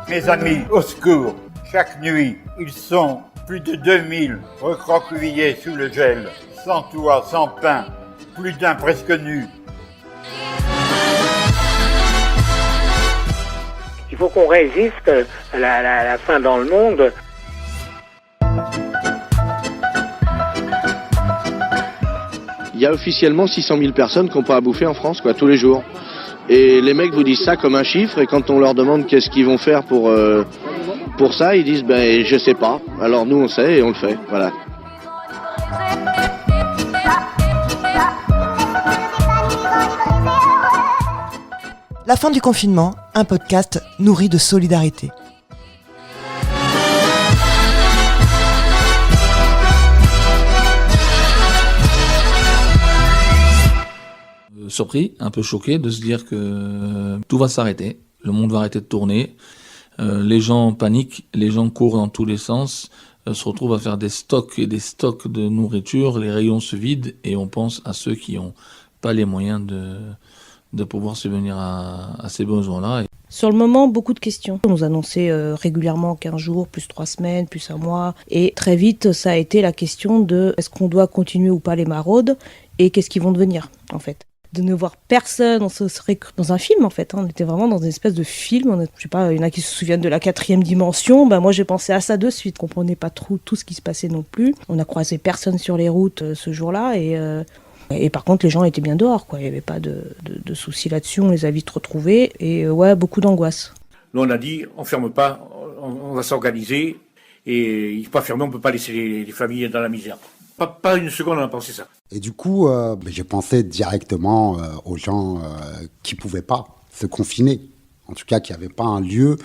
Mes amis, au secours. Chaque nuit, ils sont plus de 2000 recroquevillés sous le gel, sans toit, sans pain, plus d'un presque nu. Il faut qu'on résiste à la faim dans le monde. Il y a officiellement 600 000 personnes qui n'ont pas à bouffer en France, tous les jours. Et les mecs vous disent ça comme un chiffre, et quand on leur demande qu'est-ce qu'ils vont faire pour ça, ils disent je sais pas. Alors nous on sait et on le fait, voilà. La fin du confinement, un podcast nourri de solidarité. Surpris, un peu choqué de se dire que tout va s'arrêter, le monde va arrêter de tourner, les gens paniquent, les gens courent dans tous les sens, se retrouvent à faire des stocks et des stocks de nourriture, les rayons se vident et on pense à ceux qui n'ont pas les moyens de pouvoir subvenir à ces besoins-là. Sur le moment, beaucoup de questions. On nous annonçait régulièrement 15 jours, plus 3 semaines, plus un mois. Et très vite, ça a été la question de est-ce qu'on doit continuer ou pas les maraudes et qu'est-ce qu'ils vont devenir, en fait. De ne voir personne, on se serait dans un film en fait, on était vraiment dans une espèce de film, je sais pas, il y en a qui se souviennent de la 4e dimension, moi j'ai pensé à ça de suite, je comprenais pas trop tout ce qui se passait non plus, on a croisé personne sur les routes ce jour-là et par contre les gens étaient bien dehors, il y avait pas de soucis là-dessus, on les a vite retrouvés et beaucoup d'angoisse. Nous on a dit, on ferme pas, on va s'organiser et il faut pas fermer, on peut pas laisser les familles dans la misère. Pas une seconde on a pensé ça. Et du coup, j'ai pensé directement aux gens qui pouvaient pas se confiner, en tout cas qui n'avaient pas un lieu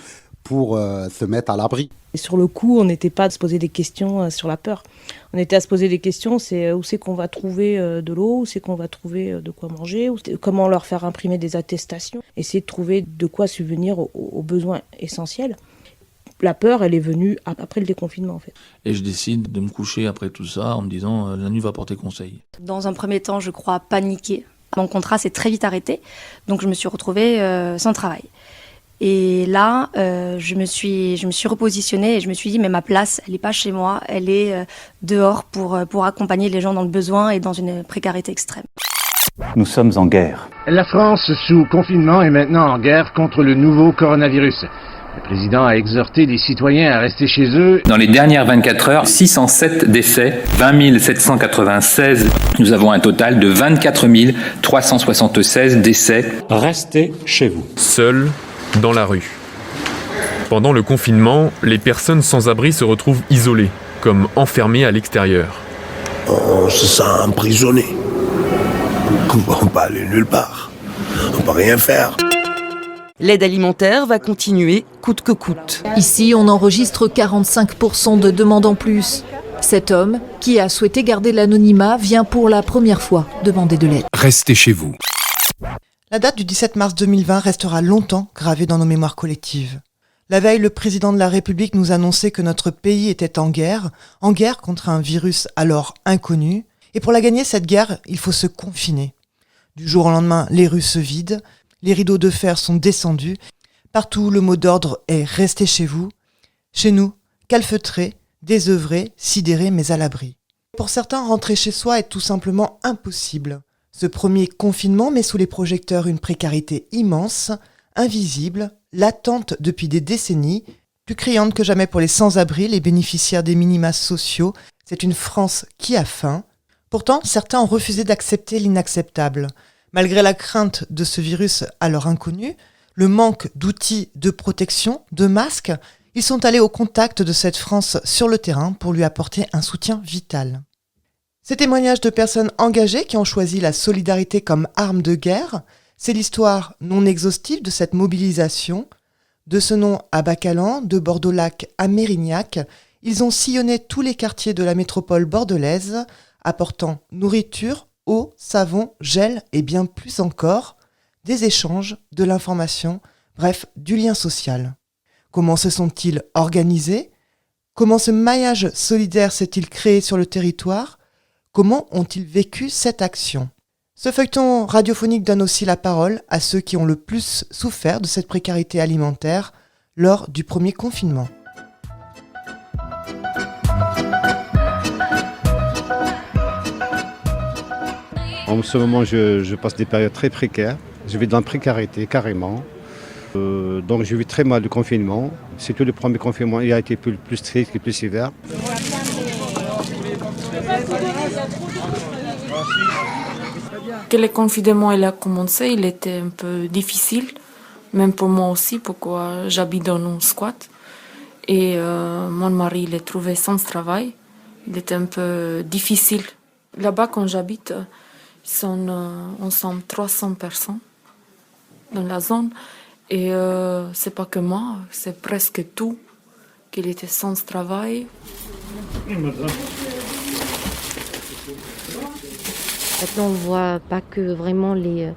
pour se mettre à l'abri. Et sur le coup, on n'était pas à se poser des questions sur la peur. On était à se poser des questions, c'est où c'est qu'on va trouver de l'eau, où c'est qu'on va trouver de quoi manger, comment leur faire imprimer des attestations, essayer de trouver de quoi subvenir aux besoins essentiels. La peur, elle est venue après le déconfinement, en fait. Et je décide de me coucher après tout ça en me disant la nuit va porter conseil. Dans un premier temps, je crois paniquer. Mon contrat s'est très vite arrêté, donc je me suis retrouvée sans travail. Et là, je me suis repositionnée et je me suis dit mais ma place, elle n'est pas chez moi, elle est dehors pour accompagner les gens dans le besoin et dans une précarité extrême. Nous sommes en guerre. La France, sous confinement, est maintenant en guerre contre le nouveau coronavirus. Le président a exhorté les citoyens à rester chez eux. Dans les dernières 24 heures, 607 décès, 20 796. Nous avons un total de 24 376 décès. Restez chez vous. Seuls dans la rue. Pendant le confinement, les personnes sans abri se retrouvent isolées, comme enfermées à l'extérieur. On se sent emprisonné. On ne peut pas aller nulle part. On ne peut rien faire. L'aide alimentaire va continuer coûte que coûte. Ici, on enregistre 45% de demandes en plus. Cet homme, qui a souhaité garder l'anonymat, vient pour la première fois demander de l'aide. Restez chez vous. La date du 17 mars 2020 restera longtemps gravée dans nos mémoires collectives. La veille, le président de la République nous annonçait que notre pays était en guerre contre un virus alors inconnu. Et pour la gagner, cette guerre, il faut se confiner. Du jour au lendemain, les rues se vident. Les rideaux de fer sont descendus. Partout, le mot d'ordre est « restez chez vous ». Chez nous, calfeutrés, désœuvrés, sidérés, mais à l'abri. Pour certains, rentrer chez soi est tout simplement impossible. Ce premier confinement met sous les projecteurs une précarité immense, invisible, latente depuis des décennies, plus criante que jamais pour les sans-abri, les bénéficiaires des minima sociaux. C'est une France qui a faim. Pourtant, certains ont refusé d'accepter l'inacceptable. Malgré la crainte de ce virus alors inconnu, le manque d'outils de protection, de masques, ils sont allés au contact de cette France sur le terrain pour lui apporter un soutien vital. Ces témoignages de personnes engagées qui ont choisi la solidarité comme arme de guerre, c'est l'histoire non exhaustive de cette mobilisation. De Senon à Bacalan, de Bordeaux-Lac à Mérignac, ils ont sillonné tous les quartiers de la métropole bordelaise, apportant nourriture, eau, savon, gel et bien plus encore, des échanges, de l'information, bref, du lien social. Comment se sont-ils organisés ? Comment ce maillage solidaire s'est-il créé sur le territoire ? Comment ont-ils vécu cette action ? Ce feuilleton radiophonique donne aussi la parole à ceux qui ont le plus souffert de cette précarité alimentaire, lors du premier confinement. En ce moment, je passe des périodes très précaires. Je vis dans la précarité, carrément. Donc je vis très mal le confinement. Surtout le premier confinement, il a été plus strict et plus sévère. Quand le confinement il a commencé, il était un peu difficile, même pour moi aussi, pourquoi j'habite dans un squat. Et mon mari, il est trouvé sans travail. Il était un peu difficile. Là-bas, quand j'habite, on sommes 300 personnes dans la zone. Et c'est pas que moi, c'est presque tout qu'il était sans travail. Maintenant, on voit pas que vraiment les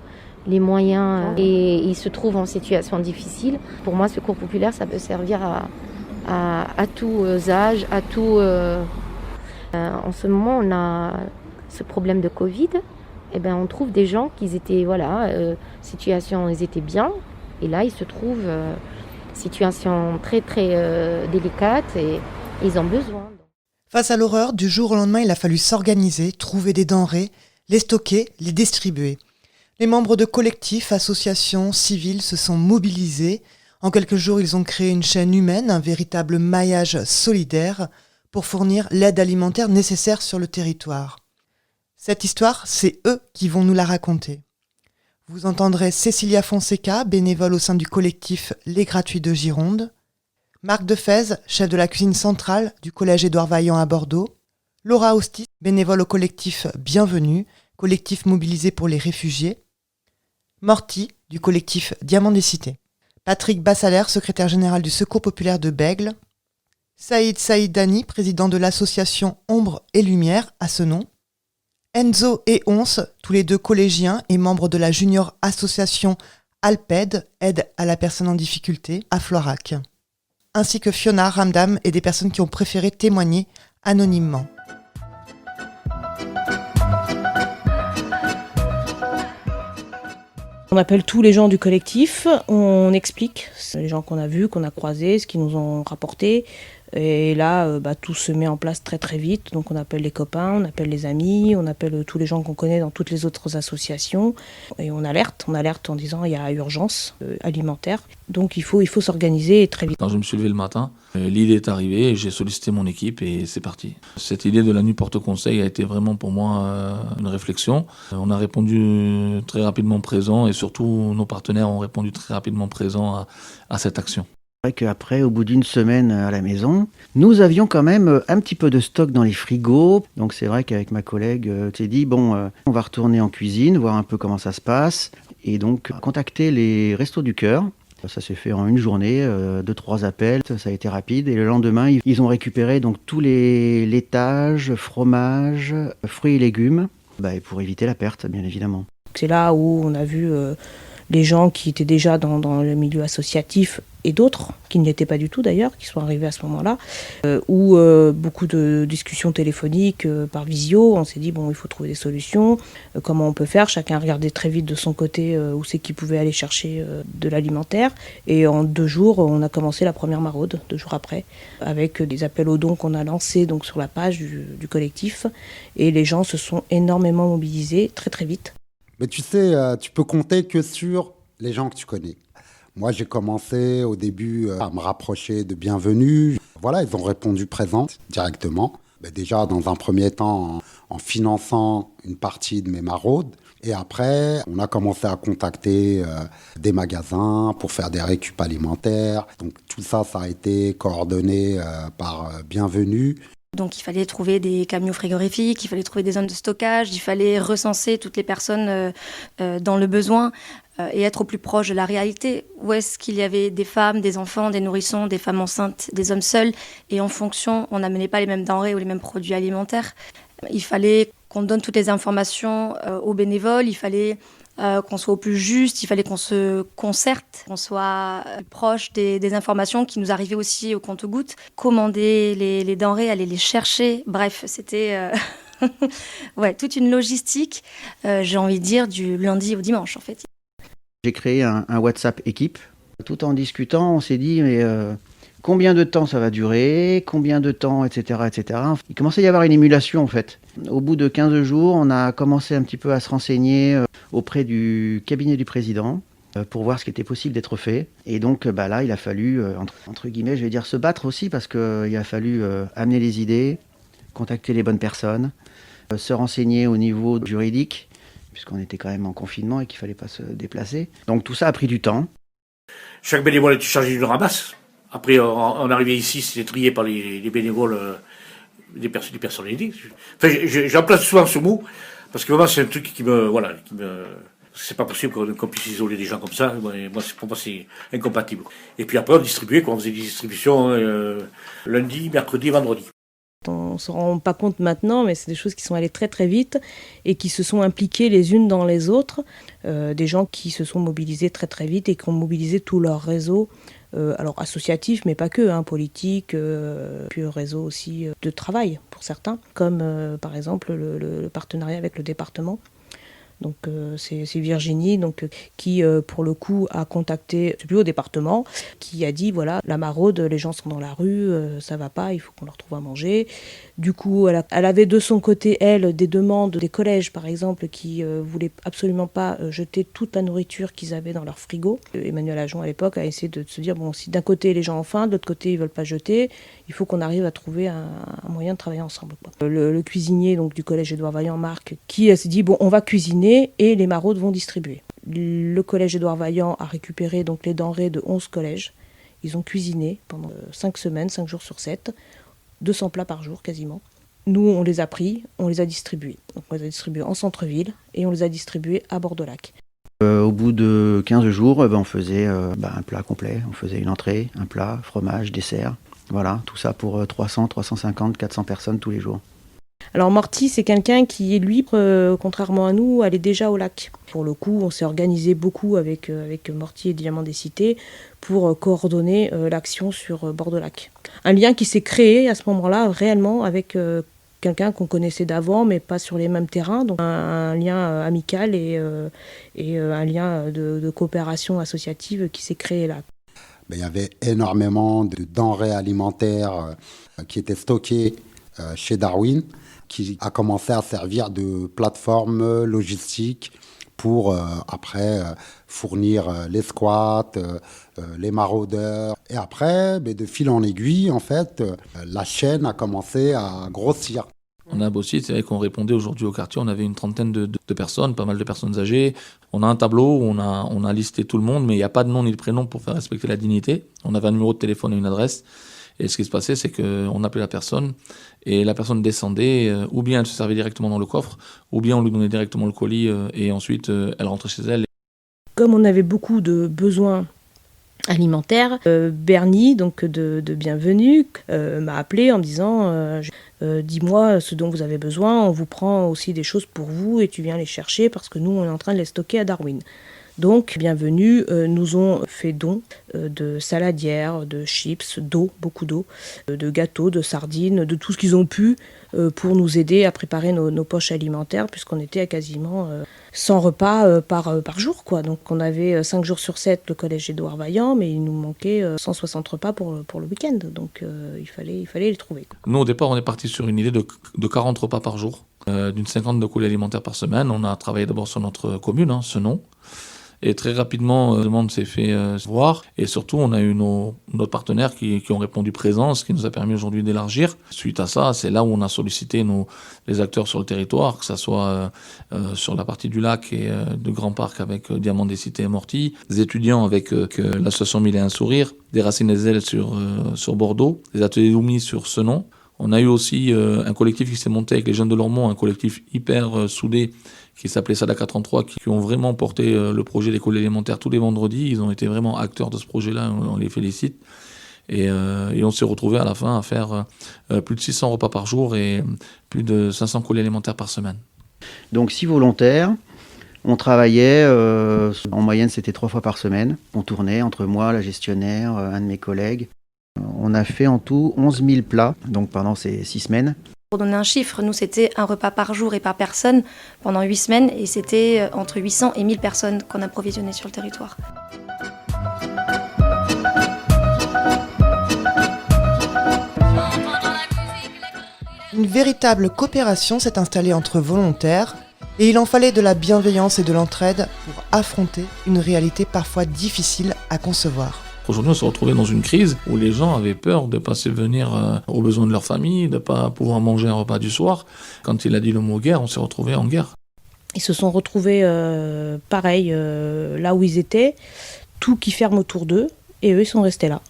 moyens et ils se trouvent en situation difficile. Pour moi, Secours populaire, ça peut servir à tous âges, à tout. En ce moment, on a ce problème de Covid. Eh ben, on trouve des gens qui étaient, situation, ils étaient bien. Et là, ils se trouvent situation très, très délicate et ils ont besoin. Face à l'horreur, du jour au lendemain, il a fallu s'organiser, trouver des denrées, les stocker, les distribuer. Les membres de collectifs, associations, civils se sont mobilisés. En quelques jours, ils ont créé une chaîne humaine, un véritable maillage solidaire pour fournir l'aide alimentaire nécessaire sur le territoire. Cette histoire, c'est eux qui vont nous la raconter. Vous entendrez Cécilia Fonseca, bénévole au sein du collectif Les Gratuits de Gironde, Marc Defez, chef de la cuisine centrale du collège Édouard Vaillant à Bordeaux, Laura Hostis, bénévole au collectif Bienvenue, collectif mobilisé pour les réfugiés, Morty, du collectif Diamant des Cités, Patrick Bassaler, secrétaire général du Secours populaire de Bègle, Saïd Dani, président de l'association Ombre et Lumière, à ce nom, Enzo et Once, tous les deux collégiens et membres de la junior association Alped, aide à la personne en difficulté, à Florac, ainsi que Fiona, Ramdam et des personnes qui ont préféré témoigner anonymement. On appelle tous les gens du collectif, on explique les gens qu'on a vus, qu'on a croisés, ce qu'ils nous ont rapporté. Et là, tout se met en place très très vite. Donc on appelle les copains, on appelle les amis, on appelle tous les gens qu'on connaît dans toutes les autres associations. Et on alerte en disant il y a urgence alimentaire. Donc il faut s'organiser très vite. Quand je me suis levé le matin, l'idée est arrivée et j'ai sollicité mon équipe et c'est parti. Cette idée de la nuit porte-conseil a été vraiment pour moi une réflexion. On a répondu très rapidement présent et surtout nos partenaires ont répondu très rapidement présent à cette action. C'est vrai qu'après, au bout d'une semaine à la maison, nous avions quand même un petit peu de stock dans les frigos. Donc c'est vrai qu'avec ma collègue, t'es dit, on va retourner en cuisine, voir un peu comment ça se passe. Et donc, contacter les Restos du Cœur. Ça s'est fait en une journée, 2-3 appels, ça a été rapide. Et le lendemain, ils ont récupéré donc tous les laitages, fromages, fruits et légumes, pour éviter la perte, bien évidemment. C'est là où on a vu les gens qui étaient déjà dans le milieu associatif et d'autres qui ne l'étaient pas du tout d'ailleurs, qui sont arrivés à ce moment-là, où beaucoup de discussions téléphoniques par visio, on s'est dit il faut trouver des solutions, comment on peut faire, chacun regardait très vite de son côté où c'est qu'il pouvait aller chercher de l'alimentaire, et en 2 jours on a commencé la première maraude, 2 jours après, avec des appels aux dons qu'on a lancés donc, sur la page du collectif, et les gens se sont énormément mobilisés très très vite. Mais tu sais, tu peux compter que sur les gens que tu connais. Moi, j'ai commencé au début à me rapprocher de Bienvenue. Voilà, ils ont répondu présent directement. Déjà, dans un premier temps, en finançant une partie de mes maraudes. Et après, on a commencé à contacter des magasins pour faire des récup alimentaires. Donc tout ça, ça a été coordonné par Bienvenue. Donc il fallait trouver des camions frigorifiques, il fallait trouver des zones de stockage, il fallait recenser toutes les personnes dans le besoin et être au plus proche de la réalité. Où est-ce qu'il y avait des femmes, des enfants, des nourrissons, des femmes enceintes, des hommes seuls, et en fonction, on n'amenait pas les mêmes denrées ou les mêmes produits alimentaires. Il fallait qu'on donne toutes les informations aux bénévoles, il fallait qu'on soit au plus juste, il fallait qu'on se concerte, qu'on soit proche des informations qui nous arrivaient aussi au compte-gouttes, commander les denrées, aller les chercher, bref, c'était toute une logistique, j'ai envie de dire, du lundi au dimanche en fait. J'ai créé un WhatsApp équipe Tout en discutant, on s'est dit, mais combien de temps ça va durer, combien de temps, etc., etc. Il commençait à y avoir une émulation, en fait. Au bout de 15 jours, on a commencé un petit peu à se renseigner auprès du cabinet du président pour voir ce qui était possible d'être fait. Et donc là, il a fallu, entre guillemets, je vais dire se battre aussi, parce qu'il a fallu amener les idées, contacter les bonnes personnes, se renseigner au niveau juridique, puisqu'on était quand même en confinement et qu'il ne fallait pas se déplacer. Donc tout ça a pris du temps. Chaque bénévole était chargé d'une ramasse. Après, on arrivait ici, c'était trié par les bénévoles, des personnes aidées. Enfin, j'emploie souvent ce mot, parce que vraiment, c'est un truc qui me... C'est pas possible qu'on puisse isoler des gens comme ça. Moi, pour moi, c'est incompatible. Et puis après, on distribuait, on faisait des distributions lundi, mercredi, vendredi. On ne se rend pas compte maintenant, mais c'est des choses qui sont allées très très vite et qui se sont impliquées les unes dans les autres. Des gens qui se sont mobilisés très très vite et qui ont mobilisé tout leur réseau, alors associatif, mais pas que, politique, puis réseau aussi de travail pour certains, comme par exemple le partenariat avec le département. Donc c'est Virginie qui pour le coup a contacté c'est plus au département, qui a dit voilà, la maraude, les gens sont dans la rue, ça va pas, il faut qu'on leur trouve à manger. Du coup elle avait de son côté elle des demandes des collèges par exemple qui voulaient absolument pas jeter toute la nourriture qu'ils avaient dans leur frigo. Emmanuel Ajon à l'époque a essayé de se dire bon, si d'un côté les gens ont faim, de l'autre côté ils veulent pas jeter, il faut qu'on arrive à trouver un moyen de travailler ensemble, quoi. Le cuisinier donc du collège Édouard Vaillant, Marc, qui s'est dit bon, on va cuisiner et les maraudes vont distribuer. Le collège Édouard Vaillant a récupéré donc les denrées de 11 collèges. Ils ont cuisiné pendant 5 semaines, 5 jours sur 7, 200 plats par jour quasiment. Nous, on les a pris, on les a distribués. Donc on les a distribués en centre-ville et on les a distribués à Bordeaux-Lac. Au bout de 15 jours, on faisait un plat complet. On faisait une entrée, un plat, fromage, dessert. Voilà, tout ça pour 300, 350, 400 personnes tous les jours. Alors Morty, c'est quelqu'un qui, lui, contrairement à nous, allait déjà au lac. Pour le coup, on s'est organisé beaucoup avec Morty et Diamant des Cités pour coordonner l'action sur Bordeaux-Lac. Un lien qui s'est créé à ce moment-là réellement avec quelqu'un qu'on connaissait d'avant, mais pas sur les mêmes terrains. Donc un lien amical et un lien de coopération associative qui s'est créé là. Il y avait énormément de denrées alimentaires qui étaient stockées chez Darwin, qui a commencé à servir de plateforme logistique pour après fournir les squats, les maraudeurs. Et après, de fil en aiguille, en fait, la chaîne a commencé à grossir. On a bossé, c'est vrai qu'on répondait aujourd'hui au quartier, on avait une trentaine de personnes, pas mal de personnes âgées. On a un tableau où on a listé tout le monde, mais il n'y a pas de nom ni de prénom pour faire respecter la dignité. On avait un numéro de téléphone et une adresse. Et ce qui se passait, c'est qu'on appelait la personne et la personne descendait, ou bien elle se servait directement dans le coffre, ou bien on lui donnait directement le colis et ensuite elle rentrait chez elle. Comme on avait beaucoup de besoins alimentaire. Bernie, donc de Bienvenue, m'a appelé en me disant dis-moi ce dont vous avez besoin, on vous prend aussi des choses pour vous et tu viens les chercher parce que nous on est en train de les stocker à Darwin. Donc, Bienvenue nous ont fait don de saladières, de chips, d'eau, beaucoup d'eau, de gâteaux, de sardines, de tout ce qu'ils ont pu pour nous aider à préparer nos poches alimentaires, puisqu'on était à quasiment 100 repas par jour, quoi. Donc, on avait 5 jours sur 7 le collège Édouard Vaillant, mais il nous manquait 160 repas pour le week-end. Donc, il fallait les trouver, quoi. Nous, au départ, on est parti sur une idée de 40 repas par jour, d'une 50 de colis alimentaires par semaine. On a travaillé d'abord sur notre commune, Senon. Et très rapidement, la demande s'est fait voir. Et surtout, on a eu nos partenaires qui ont répondu présent, ce qui nous a permis aujourd'hui d'élargir. Suite à ça, c'est là où on a sollicité les acteurs sur le territoire, que ce soit sur la partie du lac et de Grand Parc avec Diamant des Cités et Morty, des étudiants avec l'association Mille et un sourires, des Racines et des Ailes sur Bordeaux, des ateliers Oumi sur Senon. On a eu aussi un collectif qui s'est monté avec les jeunes de Lormont, un collectif hyper soudé, qui s'appelait Sadaka 33, qui ont vraiment porté le projet des colis alimentaires tous les vendredis. Ils ont été vraiment acteurs de ce projet-là, on les félicite. Et on s'est retrouvés à la fin à faire plus de 600 repas par jour et plus de 500 colis alimentaires par semaine. Donc 6 volontaires, on travaillait, en moyenne c'était 3 fois par semaine. On tournait entre moi, la gestionnaire, un de mes collègues. On a fait en tout 11 000 plats, donc pendant ces 6 semaines. Pour donner un chiffre, nous c'était un repas par jour et par personne pendant 8 semaines et c'était entre 800 et 1000 personnes qu'on approvisionnait sur le territoire. Une véritable coopération s'est installée entre volontaires et il en fallait de la bienveillance et de l'entraide pour affronter une réalité parfois difficile à concevoir. Aujourd'hui, on s'est retrouvé dans une crise où les gens avaient peur de ne pas subvenir aux besoins de leur famille, de ne pas pouvoir manger un repas du soir. Quand il a dit le mot guerre, on s'est retrouvés en guerre. Ils se sont retrouvés pareil, là où ils étaient, tout qui ferme autour d'eux, et eux ils sont restés là.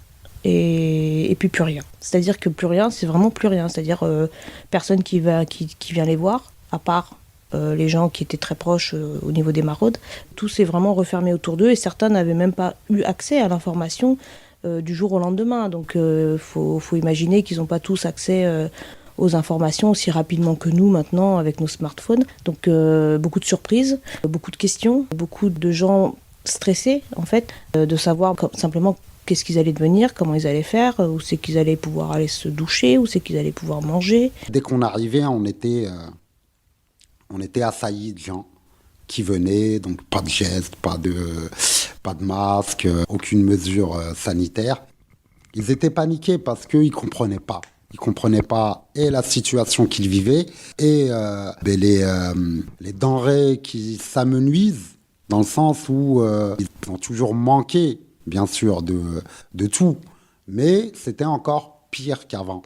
Et puis plus rien. C'est-à-dire que plus rien, c'est vraiment plus rien. C'est-à-dire personne qui vient les voir, à part les gens qui étaient très proches au niveau des maraudes. Tout s'est vraiment refermé autour d'eux et certains n'avaient même pas eu accès à l'information du jour au lendemain. Donc faut imaginer qu'ils n'ont pas tous accès aux informations aussi rapidement que nous maintenant avec nos smartphones. Donc beaucoup de surprises, beaucoup de questions, beaucoup de gens stressés en fait, de savoir simplement qu'est-ce qu'ils allaient devenir, comment ils allaient faire, où c'est qu'ils allaient pouvoir aller se doucher, où c'est qu'ils allaient pouvoir manger. Dès qu'on arrivait, on était assaillis de gens qui venaient, donc pas de gestes, pas de masque, aucune mesure sanitaire. Ils étaient paniqués parce qu'ils ne comprenaient pas. Ils ne comprenaient pas et la situation qu'ils vivaient et les denrées qui s'amenuisent dans le sens où ils ont toujours manqué, bien sûr, de tout. Mais c'était encore pire qu'avant.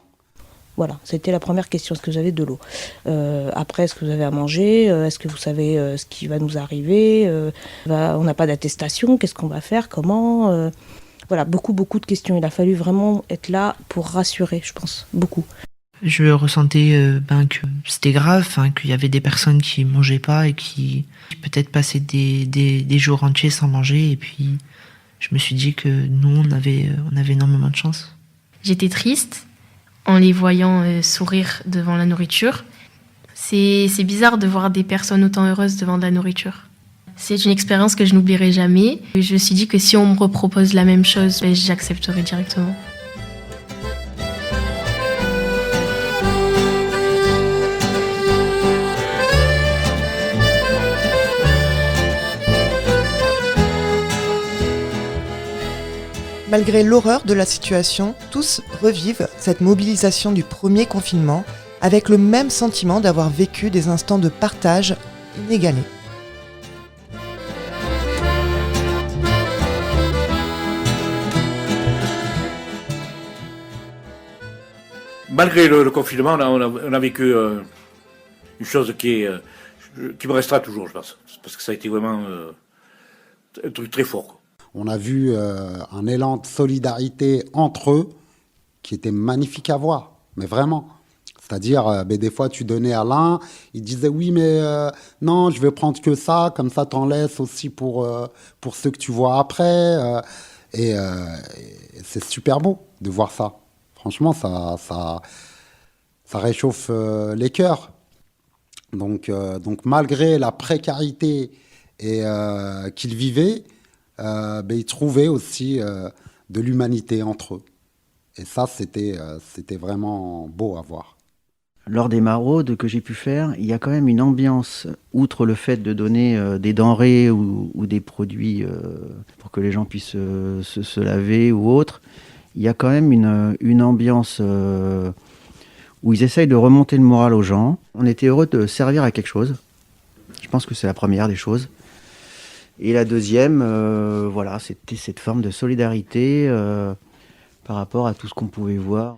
Voilà, c'était la première question, est-ce que vous avez de l'eau ? Après, est-ce que vous avez à manger ? Est-ce que vous savez ce qui va nous arriver ? On n'a pas d'attestation, qu'est-ce qu'on va faire ? Comment ? Voilà, beaucoup de questions. Il a fallu vraiment être là pour rassurer, je pense, beaucoup. Je ressentais que c'était grave, qu'il y avait des personnes qui mangeaient pas et qui peut-être passaient des jours entiers sans manger. Et puis, je me suis dit que nous, on avait énormément de chance. J'étais triste en les voyant sourire devant la nourriture. C'est bizarre de voir des personnes autant heureuses devant de la nourriture. C'est une expérience que je n'oublierai jamais. Je me suis dit que si on me repropose la même chose, j'accepterai directement. Malgré l'horreur de la situation, tous revivent cette mobilisation du premier confinement avec le même sentiment d'avoir vécu des instants de partage inégalés. Malgré le confinement, on a vécu une chose qui me restera toujours, je pense. Parce que ça a été vraiment un truc très fort. On a vu un élan de solidarité entre eux qui était magnifique à voir, mais vraiment. C'est-à-dire, des fois, tu donnais à l'un, il disait oui, mais non, je vais prendre que ça, comme ça, t'en laisses aussi pour ceux que tu vois après. Et c'est super beau de voir ça. Franchement, ça réchauffe les cœurs. Donc, malgré la précarité qu'ils vivaient, ils trouvaient aussi de l'humanité entre eux. Et ça, c'était vraiment beau à voir. Lors des maraudes que j'ai pu faire, il y a quand même une ambiance, outre le fait de donner des denrées ou des produits pour que les gens puissent se laver ou autre, il y a quand même une ambiance où ils essayent de remonter le moral aux gens. On était heureux de servir à quelque chose. Je pense que c'est la première des choses. Et la deuxième, c'était cette forme de solidarité par rapport à tout ce qu'on pouvait voir.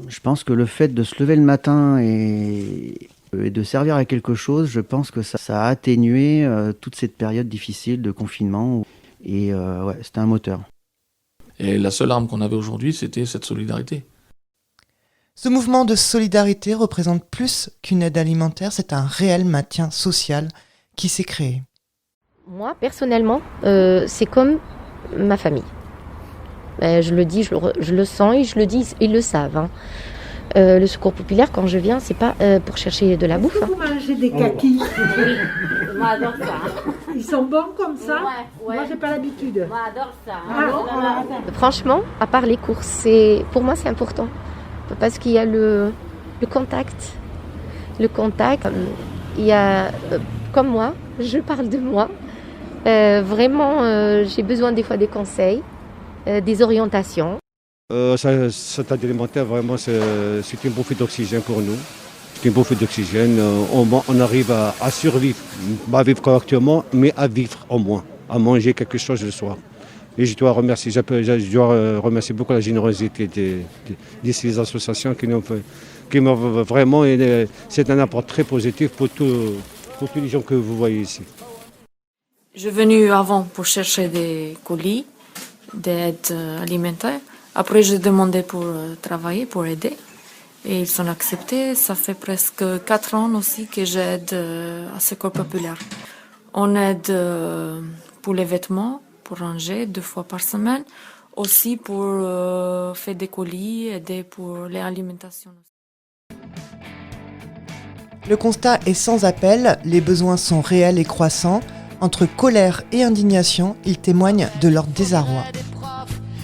Je pense que le fait de se lever le matin et de servir à quelque chose, je pense que ça a atténué toute cette période difficile de confinement. Et c'était un moteur. Et la seule arme qu'on avait aujourd'hui, c'était cette solidarité. Ce mouvement de solidarité représente plus qu'une aide alimentaire, c'est un réel maintien social qui s'est créé. Moi, personnellement, c'est comme ma famille. Je le dis, je le sens et je le dis, ils le savent. Hein. Le secours populaire, quand je viens, c'est pas pour chercher de la bouffe. Vous mangez des kakis. Oui, moi j'adore ça. Ils sont bons comme ça. Ouais. Moi, j'ai pas l'habitude. Moi j'adore ça. Franchement, à part les courses, pour moi c'est important. Parce qu'il y a le contact. Le contact, il y a, comme moi, je parle de moi. Vraiment, j'ai besoin des fois des conseils, des orientations. Cet alimentaire, vraiment, c'est une bouffée d'oxygène pour nous. C'est une bouffée d'oxygène. On arrive à survivre, pas à vivre correctement, mais à vivre au moins, à manger quelque chose le soir. Et je dois remercier beaucoup la générosité de ces associations qui m'ont vraiment. C'est un apport très positif pour tous les gens que vous voyez ici. Je suis venue avant pour chercher des colis, d'aide alimentaire. Après, j'ai demandé pour travailler, pour aider. Et ils sont acceptés. Ça fait presque 4 ans aussi que j'aide à Secours Populaire. On aide pour les vêtements, pour ranger 2 fois par semaine. Aussi pour faire des colis, aider pour l'alimentation. Le constat est sans appel, les besoins sont réels et croissants. Entre colère et indignation, ils témoignent de leur désarroi.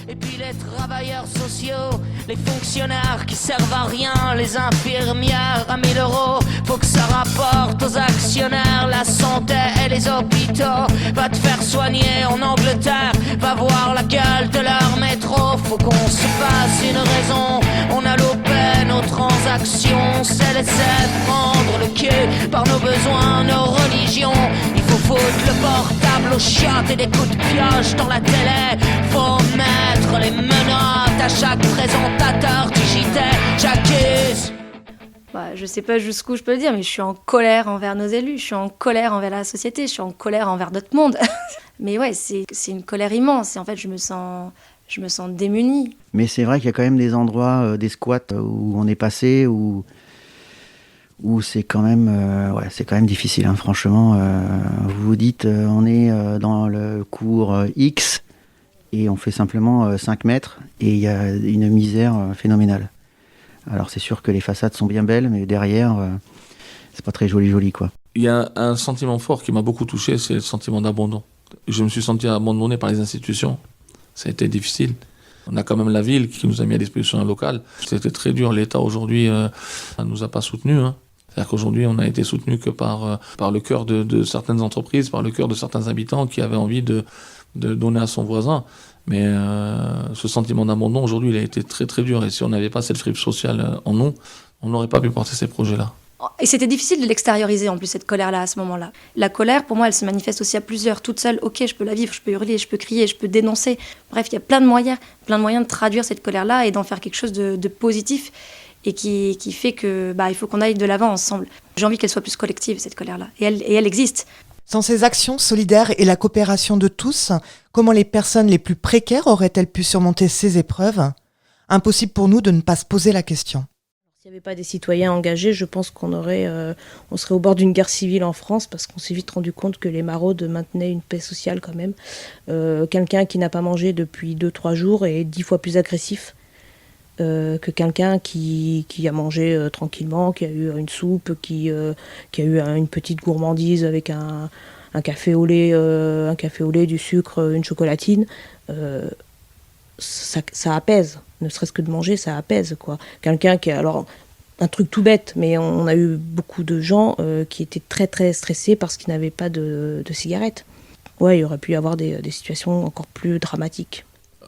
Et puis les travailleurs sociaux, les fonctionnaires qui servent à rien, les infirmières à 1000 €. Faut que ça rapporte aux actionnaires, la santé et les hôpitaux. Va te faire soigner en Angleterre, va voir la gueule de leur métro. Faut qu'on se fasse une raison, on a loupé nos transactions. C'est laisser prendre le cul par nos besoins, nos religions. Il faut foutre le portable aux chiottes et des coups de pioche dans la télé. Faut mettre les menottes à chaque présentateur digité. J'accuse. Je sais pas jusqu'où je peux le dire, mais je suis en colère envers nos élus, je suis en colère envers la société, je suis en colère envers notre monde. Mais ouais, c'est une colère immense et en fait je me sens démunie. Mais c'est vrai qu'il y a quand même des endroits, des squats où on est passé, où c'est quand même, c'est quand même difficile, hein, franchement. Vous vous dites, on est dans le cours X et on fait simplement 5 mètres et il y a une misère phénoménale. Alors c'est sûr que les façades sont bien belles, mais derrière, c'est pas très joli quoi. Il y a un sentiment fort qui m'a beaucoup touché, c'est le sentiment d'abandon. Je me suis senti abandonné par les institutions. Ça a été difficile. On a quand même la ville qui nous a mis à disposition un local. C'était très dur. L'État aujourd'hui ne nous a pas soutenus. Hein. C'est-à-dire qu'aujourd'hui, on a été soutenu que par le cœur de certaines entreprises, par le cœur de certains habitants qui avaient envie de donner à son voisin. Mais ce sentiment d'abandon, aujourd'hui, il a été très très dur. Et si on n'avait pas cette fibre sociale en nous, on n'aurait pas pu porter ces projets-là. Et c'était difficile de l'extérioriser en plus, cette colère-là, à ce moment-là. La colère, pour moi, elle se manifeste aussi à plusieurs. Toute seule, ok, je peux la vivre, je peux hurler, je peux crier, je peux dénoncer. Bref, il y a plein de moyens de traduire cette colère-là et d'en faire quelque chose de positif et qui fait que il faut qu'on aille de l'avant ensemble. J'ai envie qu'elle soit plus collective, cette colère-là. Et elle existe. Sans ces actions solidaires et la coopération de tous, comment les personnes les plus précaires auraient-elles pu surmonter ces épreuves ? Impossible pour nous de ne pas se poser la question. S'il n'y avait pas des citoyens engagés, je pense qu'on serait au bord d'une guerre civile en France parce qu'on s'est vite rendu compte que les maraudes maintenaient une paix sociale quand même. Quelqu'un qui n'a pas mangé depuis 2-3 jours est 10 fois plus agressif que quelqu'un qui a mangé tranquillement, qui a eu une soupe, qui a eu une petite gourmandise avec un café au lait, du sucre, une chocolatine. Ça apaise, ne serait-ce que de manger, ça apaise, quoi. Quelqu'un qui a, alors, un truc tout bête, mais on a eu beaucoup de gens qui étaient très très stressés parce qu'ils n'avaient pas de cigarettes. Ouais, il aurait pu y avoir des situations encore plus dramatiques.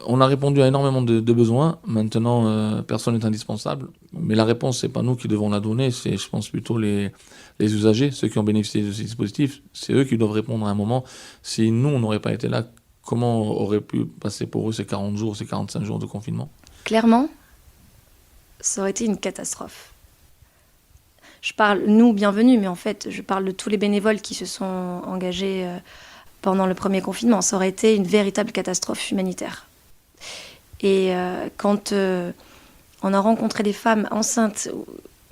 On a répondu à énormément de besoins. Maintenant, personne n'est indispensable. Mais la réponse, c'est pas nous qui devons la donner, c'est, je pense, plutôt les usagers, ceux qui ont bénéficié de ces dispositifs. C'est eux qui doivent répondre à un moment. Si nous, on n'aurait pas été là, comment aurait pu passer pour eux ces 40 jours, ces 45 jours de confinement ? Clairement, ça aurait été une catastrophe. Je parle, nous, bienvenue, mais en fait, je parle de tous les bénévoles qui se sont engagés pendant le premier confinement. Ça aurait été une véritable catastrophe humanitaire. Et quand on a rencontré des femmes enceintes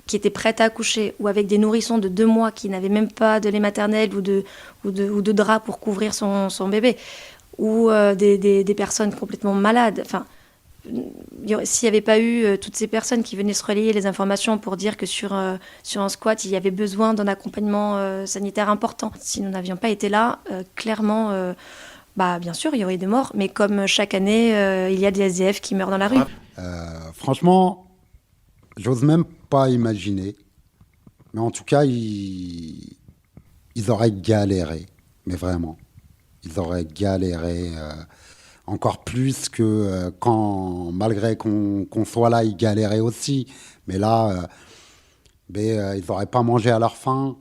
qui étaient prêtes à accoucher ou avec des nourrissons de 2 mois qui n'avaient même pas de lait maternel ou de drap pour couvrir son bébé, ou des personnes complètement malades. Enfin, s'il n'y avait pas eu toutes ces personnes qui venaient se relayer les informations pour dire que sur un squat, il y avait besoin d'un accompagnement sanitaire important. Si nous n'avions pas été là, clairement, bien sûr, il y aurait des morts, mais comme chaque année, il y a des SDF qui meurent dans la rue. Franchement, j'ose même pas imaginer. Mais en tout cas, ils auraient galéré. Mais vraiment. Ils auraient galéré. Encore plus que quand, malgré qu'on soit là, ils galéraient aussi. Mais là, ils n'auraient pas mangé à leur faim.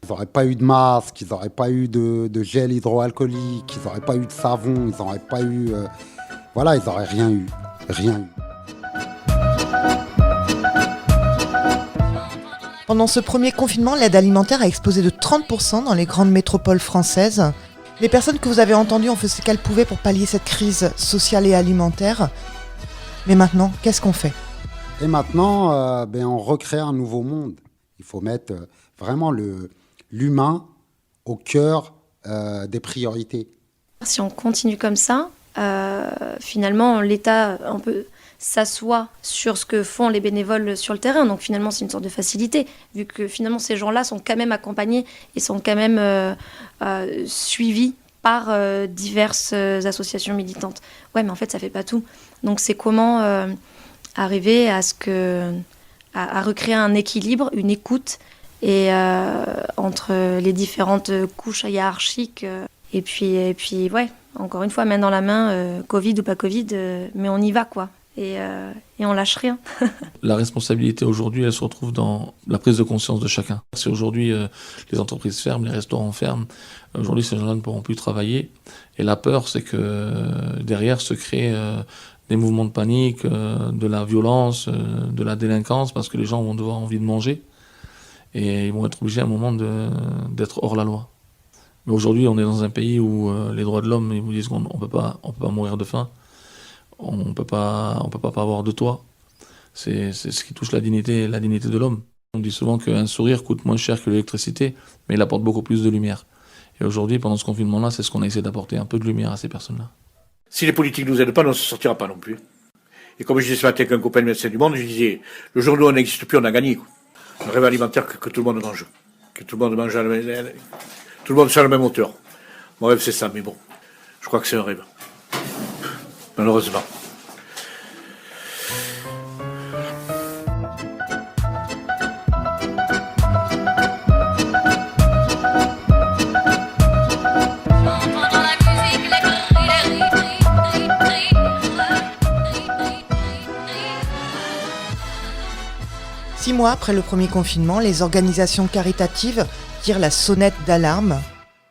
Ils n'auraient pas eu de masque, ils n'auraient pas eu de gel hydroalcoolique, ils n'auraient pas eu de savon, ils n'auraient pas eu... ils n'auraient rien eu. Rien eu. Pendant ce premier confinement, l'aide alimentaire a explosé de 30% dans les grandes métropoles françaises. Les personnes que vous avez entendues ont fait ce qu'elles pouvaient pour pallier cette crise sociale et alimentaire. Mais maintenant, qu'est-ce qu'on fait ? Et maintenant, on recrée un nouveau monde. Il faut mettre vraiment l'humain au cœur des priorités. Si on continue comme ça, finalement, l'État un peu s'assoit sur ce que font les bénévoles sur le terrain. Donc finalement, c'est une sorte de facilité, vu que finalement, ces gens-là sont quand même accompagnés et sont quand même suivis par diverses associations militantes. Ouais, mais en fait, ça fait pas tout. Donc c'est comment arriver à recréer un équilibre, une écoute et entre les différentes couches hiérarchiques. Et puis, ouais, encore une fois, main dans la main, Covid ou pas Covid, mais on y va, quoi. Et on lâche rien. La responsabilité aujourd'hui, elle se retrouve dans la prise de conscience de chacun. Si aujourd'hui les entreprises ferment, les restaurants ferment, aujourd'hui ces gens-là ne pourront plus travailler. Et la peur, c'est que derrière se créent des mouvements de panique, de la violence, de la délinquance, parce que les gens vont avoir envie de manger. Et ils vont être obligés à un moment d'être hors la loi. Mais aujourd'hui, on est dans un pays où les droits de l'homme, ils vous disent qu'on ne peut pas mourir de faim. On peut pas avoir de toit. C'est ce qui touche la dignité de l'homme. On dit souvent qu'un sourire coûte moins cher que l'électricité, mais il apporte beaucoup plus de lumière. Et aujourd'hui, pendant ce confinement-là, c'est ce qu'on a essayé d'apporter, un peu de lumière à ces personnes-là. Si les politiques ne nous aident pas, on ne se sortira pas non plus. Et comme je disais ce matin avec un copain de médecin du monde, je disais, le jour où on n'existe plus, on a gagné. Un rêve alimentaire que tout le monde mange. Que tout le monde mange tout le monde soit à la même hauteur. Mon rêve, c'est ça, mais bon, je crois que c'est un rêve. Malheureusement. 6 mois après le premier confinement, les organisations caritatives tirent la sonnette d'alarme.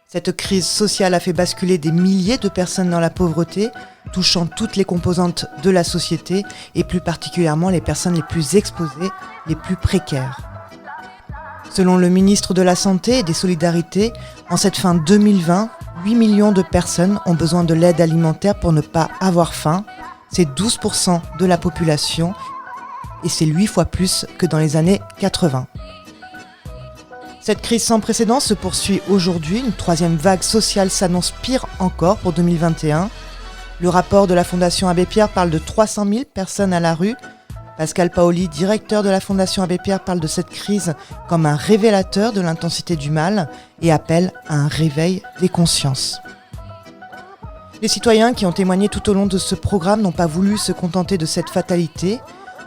Cette crise sociale a fait basculer des milliers de personnes dans la pauvreté, touchant toutes les composantes de la société et plus particulièrement les personnes les plus exposées, les plus précaires. Selon le ministre de la Santé et des Solidarités, en cette fin 2020, 8 millions de personnes ont besoin de l'aide alimentaire pour ne pas avoir faim. C'est 12% de la population et c'est 8 fois plus que dans les années 80. Cette crise sans précédent se poursuit aujourd'hui. Une troisième vague sociale s'annonce pire encore pour 2021. Le rapport de la Fondation Abbé Pierre parle de 300 000 personnes à la rue. Pascal Paoli, directeur de la Fondation Abbé Pierre, parle de cette crise comme un révélateur de l'intensité du mal et appelle à un réveil des consciences. Les citoyens qui ont témoigné tout au long de ce programme n'ont pas voulu se contenter de cette fatalité.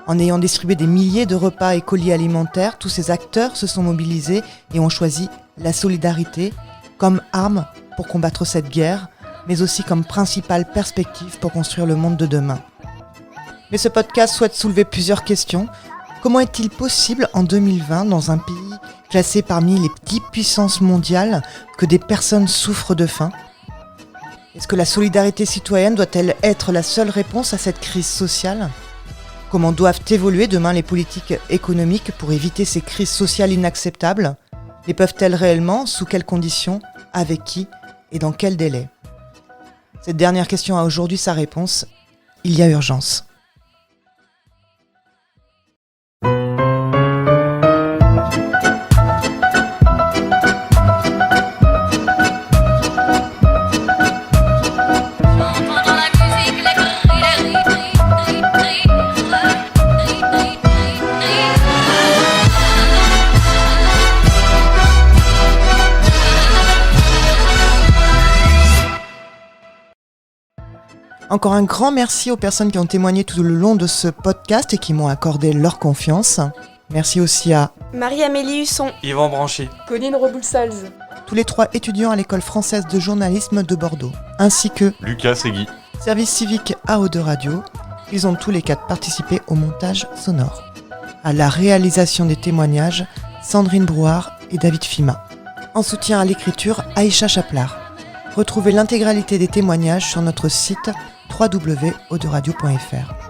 En ayant distribué des milliers de repas et colis alimentaires, tous ces acteurs se sont mobilisés et ont choisi la solidarité comme arme pour combattre cette guerre, mais aussi comme principale perspective pour construire le monde de demain. Mais ce podcast souhaite soulever plusieurs questions. Comment est-il possible en 2020, dans un pays classé parmi les 10 puissances mondiales, que des personnes souffrent de faim ? Est-ce que la solidarité citoyenne doit-elle être la seule réponse à cette crise sociale ? Comment doivent évoluer demain les politiques économiques pour éviter ces crises sociales inacceptables ? Les peuvent-elles réellement ? Sous quelles conditions ? Avec qui ? Et dans quel délai ? Cette dernière question a aujourd'hui sa réponse. Il y a urgence. Encore un grand merci aux personnes qui ont témoigné tout le long de ce podcast et qui m'ont accordé leur confiance. Merci aussi à Marie-Amélie Husson, Yvan Branchy, Colline Reboulsals, tous les 3 étudiants à l'école française de journalisme de Bordeaux, ainsi que Lucas Segui. Service civique à Eau de Radio, ils ont tous les quatre participé au montage sonore. À la réalisation des témoignages, Sandrine Brouard et David Fima. En soutien à l'écriture, Aïcha Chaplard. Retrouvez l'intégralité des témoignages sur notre site www.auderadio.fr.